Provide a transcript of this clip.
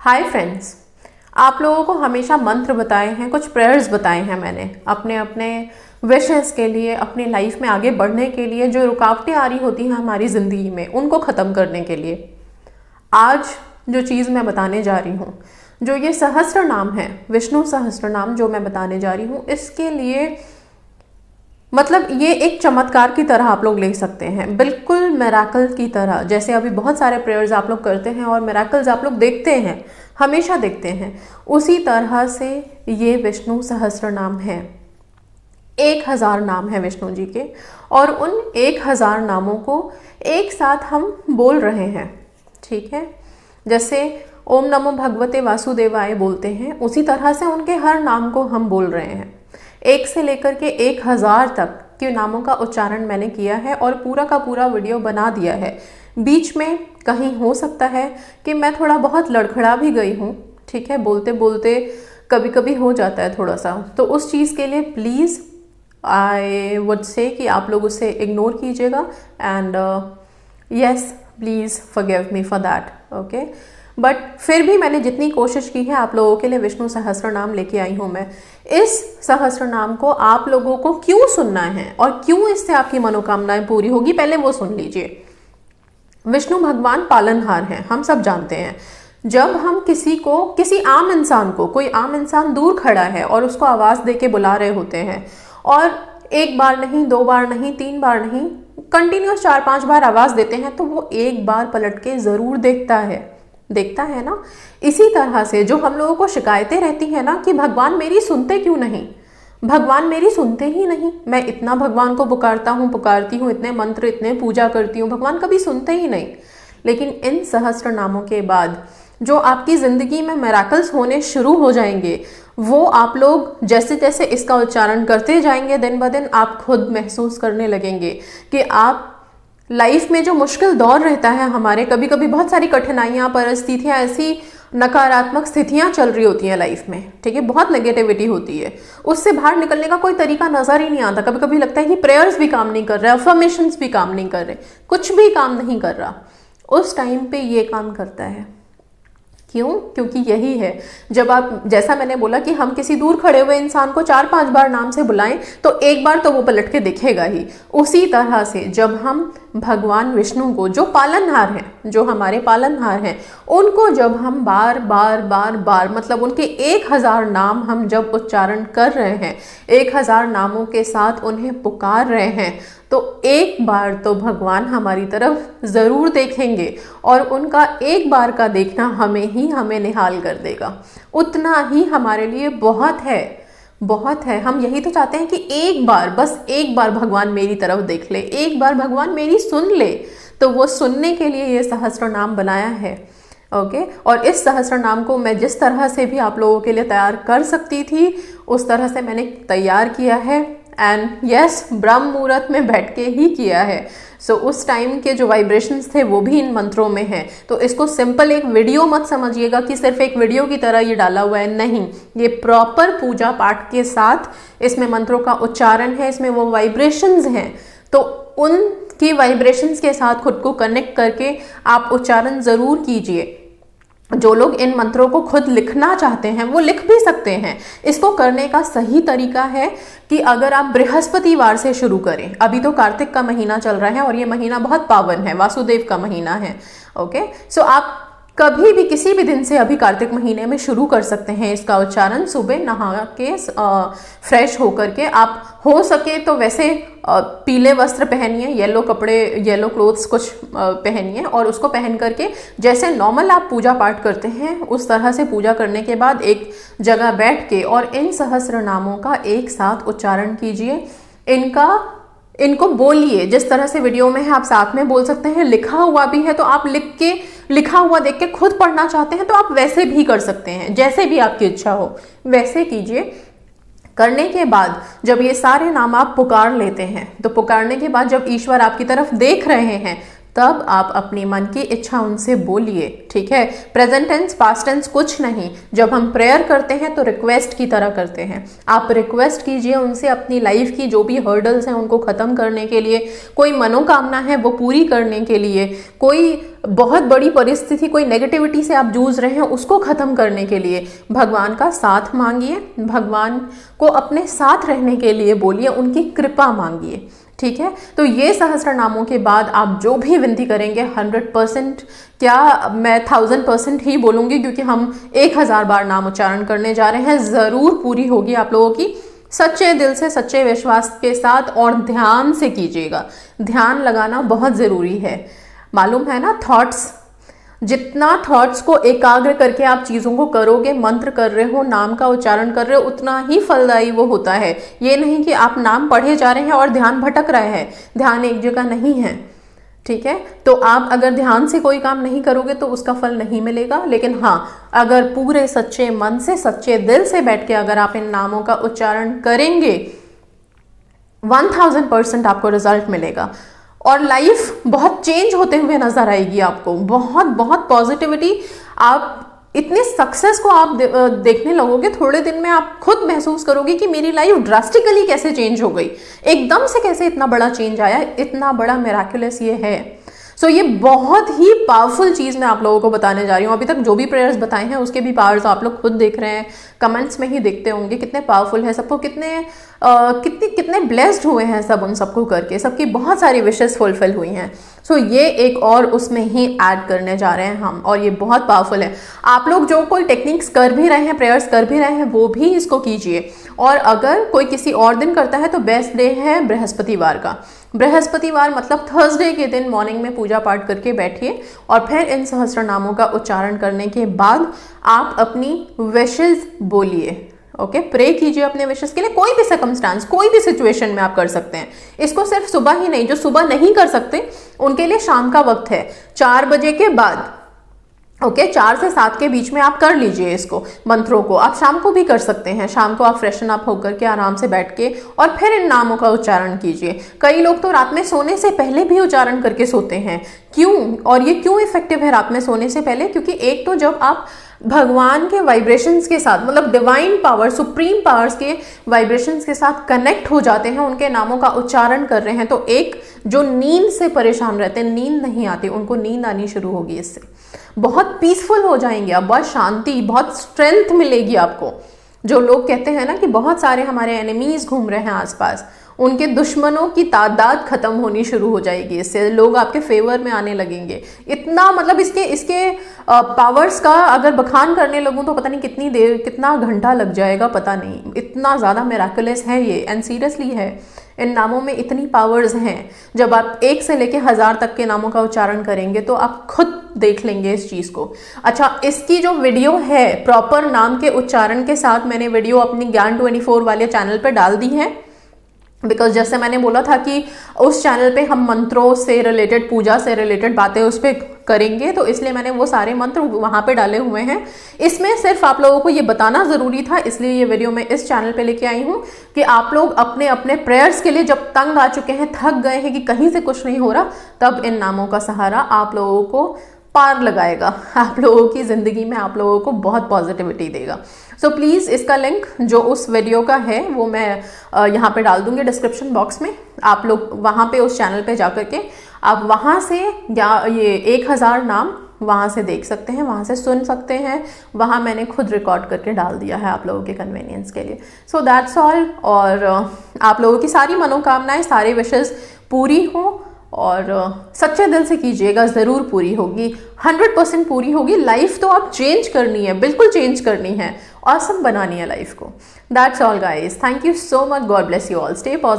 Hi friends, आप लोगों को हमेशा मंत्र बताए हैं, कुछ प्रेयर्स बताए हैं मैंने अपने अपने विशेस के लिए, अपनी लाइफ में आगे बढ़ने के लिए, जो रुकावटें आ रही होती हैं हमारी ज़िंदगी में उनको ख़त्म करने के लिए। आज जो चीज़ मैं बताने जा रही हूँ, जो ये सहस्त्र नाम है, विष्णु सहस्त्र नाम जो मैं बताने जा रही हूँ, इसके लिए मतलब ये एक चमत्कार की तरह आप लोग ले सकते हैं, बिल्कुल मिरेकल की तरह। जैसे अभी बहुत सारे प्रेयर्स आप लोग करते हैं और मिरेकल्स आप लोग देखते हैं, हमेशा देखते हैं, उसी तरह से ये विष्णु सहस्त्र नाम है। 1000 नाम है विष्णु जी के, और उन 1000 नामों को एक साथ हम बोल रहे हैं। ठीक है, जैसे ओम नमो भगवते वासुदेवाय बोलते हैं, उसी तरह से उनके हर नाम को हम बोल रहे हैं। 1 से लेकर के 1000 तक के नामों का उच्चारण मैंने किया है और पूरा का पूरा वीडियो बना दिया है। बीच में कहीं हो सकता है कि मैं थोड़ा बहुत लड़खड़ा भी गई हूँ, ठीक है, बोलते बोलते कभी कभी हो जाता है थोड़ा सा, तो उस चीज़ के लिए प्लीज़ आई वुड से कि आप लोग उसे इग्नोर कीजिएगा and yes please forgive me for that, okay. But फिर भी मैंने जितनी कोशिश की है आप लोगों के लिए विष्णु सहस्त्र नाम लेके आई हूँ मैं। इस सहस्त्र नाम को आप लोगों को क्यों सुनना है और क्यों इससे आपकी मनोकामनाएं पूरी होगी, पहले वो सुन लीजिए। विष्णु भगवान पालनहार हैं, हम सब जानते हैं। जब हम किसी आम इंसान को, कोई आम इंसान दूर खड़ा है और उसको आवाज़ दे के बुला रहे होते हैं, और 1 बार नहीं, 2 बार नहीं, 3 बार नहीं, कंटिन्यूस 4-5 बार आवाज़ देते हैं, तो वो एक बार पलट के ज़रूर देखता है ना। इसी तरह से जो हम लोगों को शिकायतें रहती हैं ना कि भगवान मेरी सुनते क्यों नहीं, भगवान मेरी सुनते ही नहीं, मैं इतना भगवान को पुकारती हूँ, इतने मंत्र, इतने पूजा करती हूँ, भगवान कभी सुनते ही नहीं। लेकिन इन सहस्त्र नामों के बाद जो आपकी ज़िंदगी में मिरेकल्स होने शुरू हो जाएंगे, वो आप लोग जैसे जैसे इसका उच्चारण करते जाएंगे, दिन ब दिन आप खुद महसूस करने लगेंगे कि आप लाइफ में जो मुश्किल दौर रहता है हमारे, कभी कभी बहुत सारी कठिनाइयाँ, परिस्थितियाँ, ऐसी नकारात्मक स्थितियाँ चल रही होती हैं लाइफ में, ठीक है, बहुत नेगेटिविटी होती है, उससे बाहर निकलने का कोई तरीका नज़र ही नहीं आता। कभी कभी लगता है कि प्रेयर्स भी काम नहीं कर रहे, अफर्मेशंस भी काम नहीं कर रहे, कुछ भी काम नहीं कर रहा। उस टाइम पे ये काम करता है। क्यों? क्योंकि यही है, जब आप, जैसा मैंने बोला कि हम किसी दूर खड़े हुए इंसान को 4-5 बार नाम से बुलाएं तो एक बार तो वो पलट के दिखेगा ही। उसी तरह से जब हम भगवान विष्णु को, जो पालनहार हैं, जो हमारे पालनहार हैं, उनको जब हम बार बार बार बार मतलब उनके 1000 नाम हम जब उच्चारण कर रहे हैं, 1000 नामों के साथ उन्हें पुकार रहे हैं, तो एक बार तो भगवान हमारी तरफ ज़रूर देखेंगे और उनका एक बार का देखना हमें निहाल कर देगा। उतना ही हमारे लिए बहुत है। हम यही तो चाहते हैं कि एक बार, बस एक बार भगवान मेरी तरफ देख ले, एक बार भगवान मेरी सुन ले। तो वो सुनने के लिए ये सहस्त्र नाम बनाया है, ओके। और इस सहस्त्र नाम को मैं जिस तरह से भी आप लोगों के लिए तैयार कर सकती थी, उस तरह से मैंने तैयार किया है, एंड यस, ब्रह्म मुहूर्त में बैठ के ही किया है। सो उस टाइम के जो वाइब्रेशंस थे वो भी इन मंत्रों में हैं। तो इसको सिंपल एक वीडियो मत समझिएगा कि सिर्फ एक वीडियो की तरह ये डाला हुआ है, नहीं, ये प्रॉपर पूजा पाठ के साथ इसमें मंत्रों का उच्चारण है, इसमें वो वाइब्रेशंस हैं। तो उनकी वाइब्रेशंस के साथ खुद को कनेक्ट करके आप उच्चारण ज़रूर कीजिए। जो लोग इन मंत्रों को खुद लिखना चाहते हैं वो लिख भी सकते हैं। इसको करने का सही तरीका है कि अगर आप बृहस्पतिवार से शुरू करें। अभी तो कार्तिक का महीना चल रहा है और ये महीना बहुत पावन है, वासुदेव का महीना है, ओके। सो आप कभी भी किसी भी दिन से अभी कार्तिक महीने में शुरू कर सकते हैं इसका उच्चारण। सुबह नहा के फ्रेश होकर के आप हो सके तो वैसे पीले वस्त्र पहनिए, येलो कपड़े, येलो क्लोथ्स कुछ पहनिए, और उसको पहन करके जैसे नॉर्मल आप पूजा पाठ करते हैं उस तरह से पूजा करने के बाद एक जगह बैठ के और इन सहस्त्र नामों का एक साथ उच्चारण कीजिए। इनको बोलिए जिस तरह से वीडियो में है, आप साथ में बोल सकते हैं। लिखा हुआ भी है तो आप लिखा हुआ देख के खुद पढ़ना चाहते हैं तो आप वैसे भी कर सकते हैं, जैसे भी आपकी इच्छा हो वैसे कीजिए। करने के बाद जब ये सारे नाम आप पुकार लेते हैं, तो पुकारने के बाद जब ईश्वर आपकी तरफ देख रहे हैं, तब आप अपनी मन की इच्छा उनसे बोलिए, ठीक है। प्रेजेंट टेंस पास्ट टेंस कुछ नहीं। जब हम प्रेयर करते हैं तो रिक्वेस्ट की तरह करते हैं। आप रिक्वेस्ट कीजिए उनसे अपनी लाइफ की जो भी हर्डल्स हैं उनको ख़त्म करने के लिए, कोई मनोकामना है वो पूरी करने के लिए, कोई बहुत बड़ी परिस्थिति, कोई नेगेटिविटी से आप जूझ रहे हैं उसको ख़त्म करने के लिए भगवान का साथ मांगिए, भगवान को अपने साथ रहने के लिए बोलिए, उनकी कृपा मांगिए, ठीक है। तो ये सहस्त्रनामों के बाद आप जो भी विनती करेंगे 100%, क्या मैं 1000% ही बोलूँगी, क्योंकि हम 1000 बार नाम उच्चारण करने जा रहे हैं, ज़रूर पूरी होगी आप लोगों की। सच्चे दिल से, सच्चे विश्वास के साथ और ध्यान से कीजिएगा। ध्यान लगाना बहुत ज़रूरी है। मालूम है ना, थॉट्स, जितना थॉट्स को एकाग्र करके आप चीज़ों को करोगे, मंत्र कर रहे हो, नाम का उच्चारण कर रहे हो, उतना ही फलदायी वो होता है। ये नहीं कि आप नाम पढ़े जा रहे हैं और ध्यान भटक रहा है, ध्यान एक जगह नहीं है, ठीक है। तो आप अगर ध्यान से कोई काम नहीं करोगे तो उसका फल नहीं मिलेगा। लेकिन हाँ, अगर पूरे सच्चे मन से, सच्चे दिल से बैठ के अगर आप इन नामों का उच्चारण करेंगे 1000% आपको रिजल्ट मिलेगा और लाइफ बहुत चेंज होते हुए नजर आएगी आपको। बहुत बहुत पॉजिटिविटी, आप इतने सक्सेस को आप देखने लगोगे, थोड़े दिन में आप खुद महसूस करोगे कि मेरी लाइफ ड्रास्टिकली कैसे चेंज हो गई, एकदम से कैसे इतना बड़ा चेंज आया, इतना बड़ा मिराकुलस ये है। सो ये बहुत ही पावरफुल चीज़ मैं आप लोगों को बताने जा रही हूँ। अभी तक जो भी प्रेयर्स बताए हैं उसके भी पावर्स आप लोग खुद देख रहे हैं, कमेंट्स में ही देखते होंगे कितने पावरफुल है, सबको कितने ब्लेस्ड हुए हैं सब उन सबको करके, सबकी बहुत सारी विशेस फुलफिल हुई हैं। सो ये एक और उसमें ही ऐड करने जा रहे हैं हम, और ये बहुत पावरफुल है। आप लोग जो कोई टेक्निक्स कर भी रहे हैं, प्रेयर्स कर भी रहे हैं, वो भी इसको कीजिए। और अगर कोई किसी और दिन करता है तो बेस्ट डे है बृहस्पतिवार का। बृहस्पतिवार मतलब थर्सडे के दिन मॉर्निंग में पूजा पाठ करके बैठिए और फिर इन सहस्त्रनामों का उच्चारण करने के बाद आप अपनी विशेस बोलिए। ओके, प्रे कीजिए अपने विशेस के लिए। कोई भी सर्कमस्टांस, कोई भी सिचुएशन में आप कर सकते हैं इसको। सिर्फ सुबह ही नहीं, जो सुबह नहीं कर सकते उनके लिए शाम का वक्त है 4 बजे के बाद। ओके, 4 से 7 के बीच में आप कर लीजिए इसको, मंत्रों को। आप शाम को भी कर सकते हैं, शाम को आप फ्रेशन अप होकर के आराम से बैठ के और फिर इन नामों का उच्चारण कीजिए। कई लोग तो रात में सोने से पहले भी उच्चारण करके सोते हैं। क्यों? और ये क्यों इफेक्टिव है रात में सोने से पहले? क्योंकि एक तो जब आप भगवान के वाइब्रेशंस के साथ, मतलब डिवाइन पावर, सुप्रीम पावर्स के वाइब्रेशंस के साथ कनेक्ट हो जाते हैं, उनके नामों का उच्चारण कर रहे हैं, तो एक जो नींद से परेशान रहते हैं, नींद नहीं आती, उनको नींद आनी शुरू होगी। इससे बहुत पीसफुल हो जाएंगे आप, बहुत शांति, बहुत स्ट्रेंथ मिलेगी आपको। जो लोग कहते हैं ना कि बहुत सारे हमारे एनिमीज घूम रहे हैं आसपास, उनके दुश्मनों की तादाद खत्म होनी शुरू हो जाएगी। इससे लोग आपके फेवर में आने लगेंगे। इतना मतलब इसके पावर्स का अगर बखान करने लगूं तो पता नहीं कितनी देर, कितना घंटा लग जाएगा, पता नहीं। इतना ज़्यादा मिराकुलस है ये, एंड सीरियसली है। इन नामों में इतनी पावर्स हैं। जब आप 1 से लेके 1000 तक के नामों का उच्चारण करेंगे तो आप खुद देख लेंगे इस चीज़ को। अच्छा, इसकी जो वीडियो है प्रॉपर नाम के उच्चारण के साथ, मैंने वीडियो अपनी ज्ञान 24 वाले चैनल पे डाल दी है। बिकॉज जैसे मैंने बोला था कि उस चैनल पे हम मंत्रों से रिलेटेड, पूजा से रिलेटेड बातें उस पर करेंगे, तो इसलिए मैंने वो सारे मंत्र वहाँ पे डाले हुए हैं। इसमें सिर्फ आप लोगों को ये बताना ज़रूरी था, इसलिए ये वीडियो मैं इस चैनल पे लेके आई हूँ कि आप लोग अपने अपने प्रेयर्स के लिए जब तंग आ चुके हैं, थक गए हैं कि कहीं से कुछ नहीं हो रहा, तब इन नामों का सहारा आप लोगों को पार लगाएगा, आप लोगों की ज़िंदगी में आप लोगों को बहुत पॉजिटिविटी देगा। सो प्लीज़ इसका लिंक जो उस वीडियो का है वो मैं यहाँ पे डाल दूँगी डिस्क्रिप्शन बॉक्स में। आप लोग वहाँ पे उस चैनल पे जा करके आप वहाँ से ये 1000 नाम वहाँ से देख सकते हैं, वहाँ से सुन सकते हैं। वहाँ मैंने खुद रिकॉर्ड करके डाल दिया है आप लोगों के कन्वीनियंस के लिए। So that's all. और आप लोगों की सारी मनोकामनाएं, सारे विशेस पूरी हों और सच्चे दिल से कीजिएगा, ज़रूर पूरी होगी, 100% पूरी होगी। लाइफ तो आप चेंज करनी है, बिल्कुल चेंज करनी है, ऑसम बनानी है लाइफ को। That's all guys, thank you so much, God bless you all, stay positive.